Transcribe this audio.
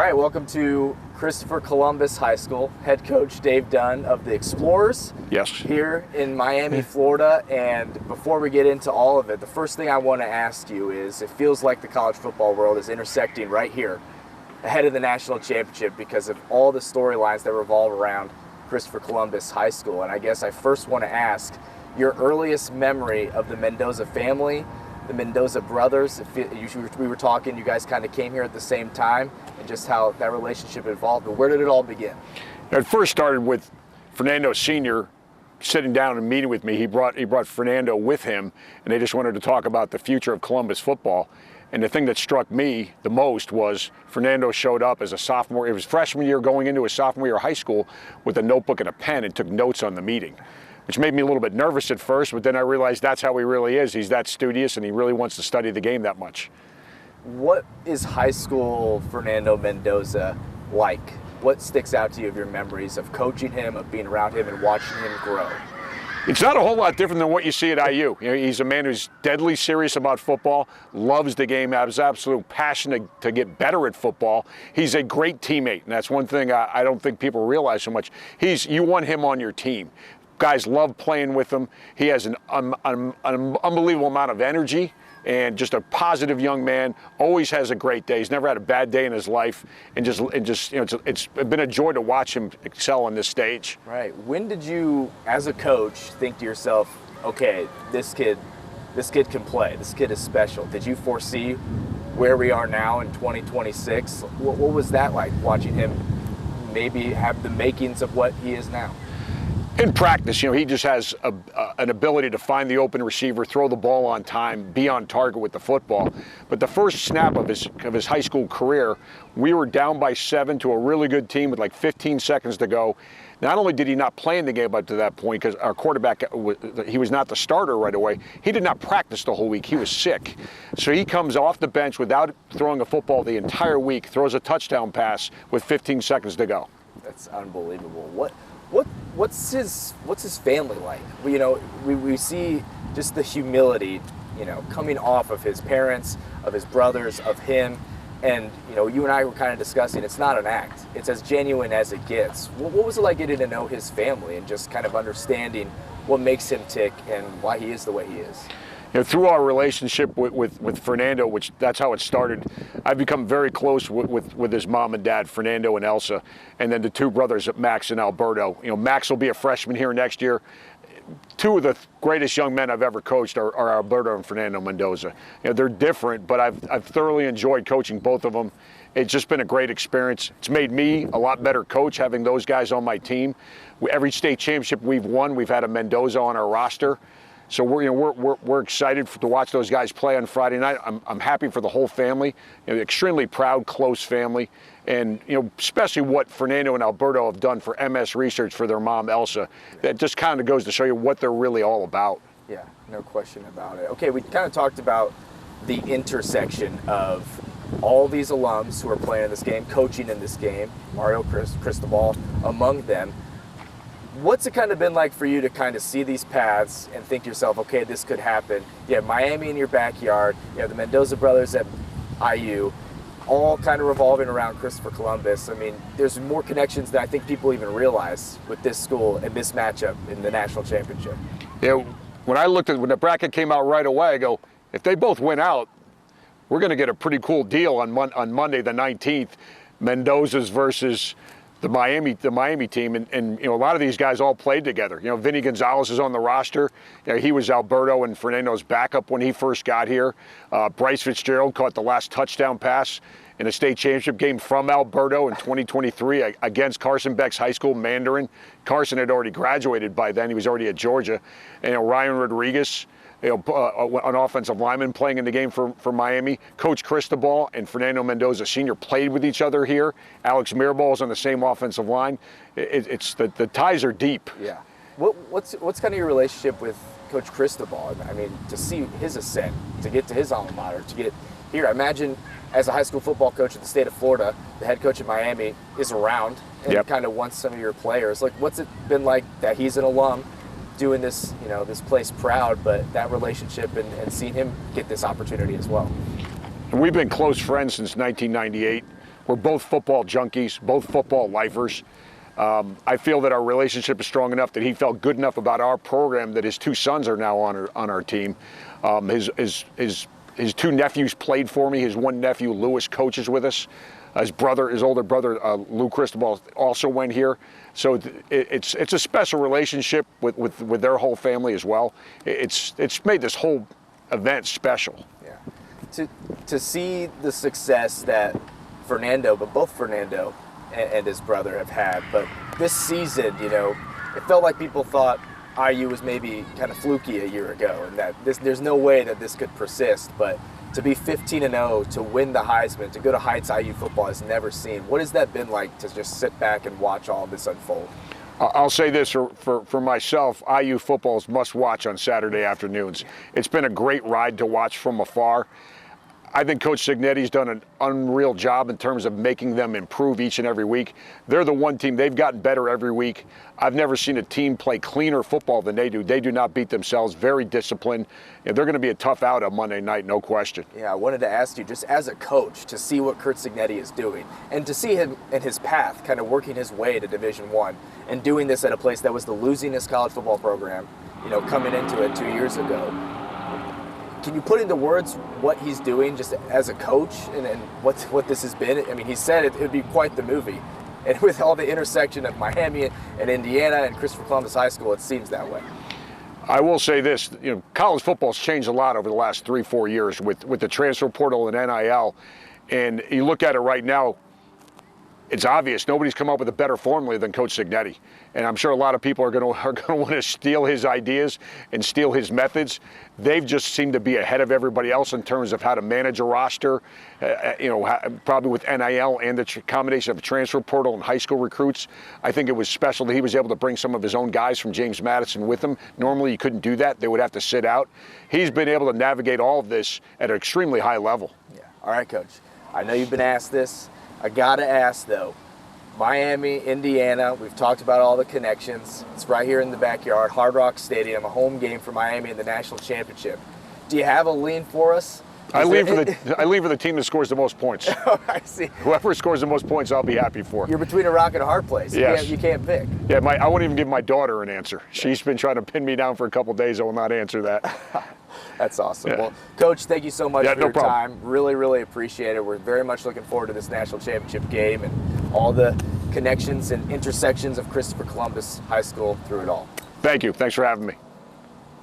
right, welcome to Christopher Columbus High School. Head coach Dave Dunn of the Explorers. Yes. Here in Miami, Florida. And before we get into all of it, the first thing I want to ask you is, it feels like the college football world is intersecting right here ahead of the national championship because of all the storylines that revolve around Christopher Columbus High School. And I guess I first want to ask your earliest memory of the Mendoza family, the Mendoza brothers. We were talking, you guys kind of came here at the same time, and just how that relationship evolved. But where did it all begin? It first started with Fernando Sr. sitting down and meeting with me. He brought Fernando with him, and they just wanted to talk about the future of Columbus football. And the thing that struck me the most was Fernando showed up as a sophomore. It was freshman year going into his sophomore year of high school with a notebook and a pen and took notes on the meeting, which made me a little bit nervous at first, but then I realized that's how he really is. He's that studious and he really wants to study the game that much. What is high school Fernando Mendoza like? What sticks out to you of your memories of coaching him, of being around him and watching him grow? It's not a whole lot different than what you see at IU. You know, he's a man who's deadly serious about football, loves the game, has absolute passion to get better at football. He's a great teammate, and that's one thing I don't think people realize so much. You want him on your team. Guys love playing with him. He has an unbelievable amount of energy and just a positive young man. Always has a great day. He's never had a bad day in his life, and just you know, it's been a joy to watch him excel on this stage. Right. When did you, as a coach, think to yourself, okay, this kid can play. This kid is special. Did you foresee where we are now in 2026? What was that like, watching him maybe have the makings of what he is now? In practice, you know, he just has an ability to find the open receiver, throw the ball on time, be on target with the football. But the first snap of his high school career, we were down by 7 to a really good team with like 15 seconds to go. Not only did he not play in the game up to that point because our quarterback, he was not the starter right away, he did not practice the whole week. He was sick. So he comes off the bench without throwing a football the entire week, throws a touchdown pass with 15 seconds to go. That's unbelievable. What's his family like? We see just the humility, coming off of his parents, of his brothers, of him, and you and I were kind of discussing. It's not an act. It's as genuine as it gets. What was it like getting to know his family and just kind of understanding what makes him tick and why he is the way he is? Through our relationship with Fernando, which that's how it started, I've become very close with his mom and dad, Fernando and Elsa, and then the two brothers, Max and Alberto. Max will be a freshman here next year. Two of the greatest young men I've ever coached are Alberto and Fernando Mendoza. They're different, but I've thoroughly enjoyed coaching both of them. It's just been a great experience. It's made me a lot better coach having those guys on my team. Every state championship we've won, we've had a Mendoza on our roster. So we're excited to watch those guys play on Friday night. I'm happy for the whole family. Extremely proud, close family, and especially what Fernando and Alberto have done for MS Research for their mom Elsa. That just kind of goes to show you what they're really all about. Yeah, no question about it. Okay, we kind of talked about the intersection of all these alums who are playing in this game, coaching in this game, Mario Cristobal among them. What's it kind of been like for you to kind of see these paths and think to yourself, okay, this could happen? You have Miami in your backyard, you have the Mendoza brothers at IU, all kind of revolving around Christopher Columbus. I mean, there's more connections than I think people even realize with this school and this matchup in the national championship. Yeah, when the bracket came out right away, I go, if they both win out, we're going to get a pretty cool deal on Monday the 19th, Mendoza's versus the Miami team, and a lot of these guys all played together. Vinny Gonzalez is on the roster. He was Alberto and Fernando's backup when he first got here. Bryce Fitzgerald caught the last touchdown pass in a state championship game from Alberto in 2023 against Carson Beck's high school, Mandarin. Carson had already graduated by then. He was already at Georgia. And Ryan Rodriguez, an offensive lineman playing in the game for Miami. Coach Cristobal and Fernando Mendoza Sr. played with each other here. Alex Mirabal is on the same offensive line. The ties are deep. Yeah. What's kind of your relationship with Coach Cristobal? I mean, to see his ascent, to get to his alma mater, to get here. I imagine as a high school football coach in the state of Florida, the head coach of Miami is around and kind of wants some of your players. Like, what's it been like that he's an alum, doing this, this place proud, but that relationship and seeing him get this opportunity as well? And we've been close friends since 1998. We're both football junkies, both football lifers. I feel that our relationship is strong enough that he felt good enough about our program that his 2 sons are now on our team. His 2 nephews played for me. His 1 nephew, Lewis, coaches with us. His older brother, Lou Cristobal, also went here. So it's a special relationship with their whole family as well. It's made this whole event special. Yeah. To see the success that Fernando, but both Fernando and his brother have had, but this season, you know, it felt like people thought IU was maybe kind of fluky a year ago, and that there's no way that this could persist. But to be 15-0, to win the Heisman, to go to heights IU football has never seen. What has that been like to just sit back and watch all this unfold? I'll say this for myself, IU football is must watch on Saturday afternoons. It's been a great ride to watch from afar. I think Coach Signetti's done an unreal job in terms of making them improve each and every week. They're the one team, they've gotten better every week. I've never seen a team play cleaner football than they do. They do not beat themselves, very disciplined. And they're going to be a tough out on Monday night, no question. Yeah, I wanted to ask you, just as a coach, to see what Curt Signetti is doing and to see him in his path, kind of working his way to Division I and doing this at a place that was the losingest college football program, you know, coming into it 2 years ago. Can you put into words what he's doing just as a coach and what this has been? I mean, he said it would be quite the movie. And with all the intersection of Miami and Indiana and Christopher Columbus High School, it seems that way. I will say this, you know, college football's changed a lot over the last 3-4 years with the transfer portal and NIL. And you look at it right now, it's obvious nobody's come up with a better formula than Coach Signetti. And I'm sure a lot of people are going to want to steal his ideas and steal his methods. They've just seemed to be ahead of everybody else in terms of how to manage a roster, you know, probably with NIL and the combination of the transfer portal and high school recruits. I think it was special that he was able to bring some of his own guys from James Madison with him. Normally you couldn't do that. They would have to sit out. He's been able to navigate all of this at an extremely high level. Yeah. All right, Coach. I know you've been asked this. I got to ask, though. Miami, Indiana, we've talked about all the connections. It's right here in the backyard, Hard Rock Stadium, a home game for Miami in the national championship. Do you have a lean for us? I lean for the team that scores the most points. Oh, I see. Whoever scores the most points, I'll be happy for. You're between a rock and a hard place. Yes. You can't pick. Yeah, I won't even give my daughter an answer. She's been trying to pin me down for a couple of days. I will not answer that. That's awesome. Yeah. Well, Coach, thank you so much for your problem. time. Really, really appreciate it. We're very much looking forward to this national championship game and all the connections and intersections of Christopher Columbus High School through it all. Thank you. Thanks for having me.